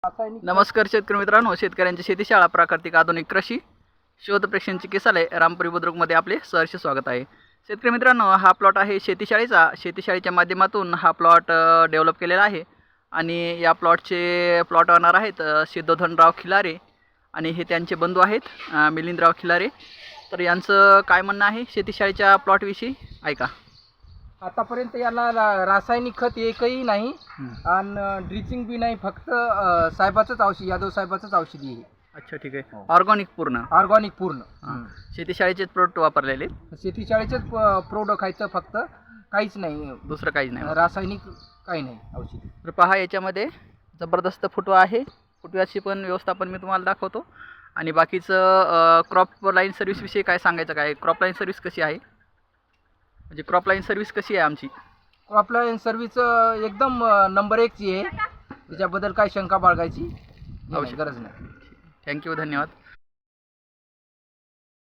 नमस्कार शेतकरी मित्रांनो, शेतकऱ्यांची शेती शाळा प्राकृतिक आधुनिक कृषी शोध प्रेक्षण चिकित्सालय रामपुरी बुद्रुकमध्ये आपले सहर्ष स्वागत आहे। शेतकरी मित्रांनो, हा प्लॉट आहे शेतीशाळेचा। शेतीशाळेच्या माध्यमातून हा प्लॉट डेव्हलप केलेला आहे आणि या प्लॉटचे प्लॉट ओनर आहेत सिद्धोधनराव खिलारे आणि हे त्यांचे बंधू आहेत मिलिंदराव खिलारे। तर यांचं काय म्हणणं आहे शेतीशाळेच्या प्लॉटविषयी ऐका। आतापर्यंत याला रासायनिक खत एकही नाही आणि ड्रिचिंग बी नाही, फक्त साहेबाचंच औषध, यादव साहेबाचंच औषध आहे। अच्छा, ठीक आहे। ऑर्गॅनिक पूर्ण शेतीशाळेचेच प्रोडक्ट वापरलेले, शेतीशाळेचेच प्रोडक्ट आहेत, फक्त काहीच नाही, दुसरं काहीच नाही, रासायनिक काही नाही औषध। तर पहा, याच्यामध्ये जबरदस्त फुटवा आहे। फुटव्याची पण व्यवस्थापन मी तुम्हाला दाखवतो आणि बाकीचं क्रॉप लाईन सर्व्हिस विषयी काय सांगायचं, काय क्रॉप लाईन सर्व्हिस कशी आहे, म्हणजे क्रॉप लाईन सर्व्हिस कशी आहे आमची। क्रॉप लाईन सर्व्हिस एकदम नंबर 1ची आहे, त्याच्याबद्दल काही शंका बाळगायची गरज नाही। थँक्यू, धन्यवाद।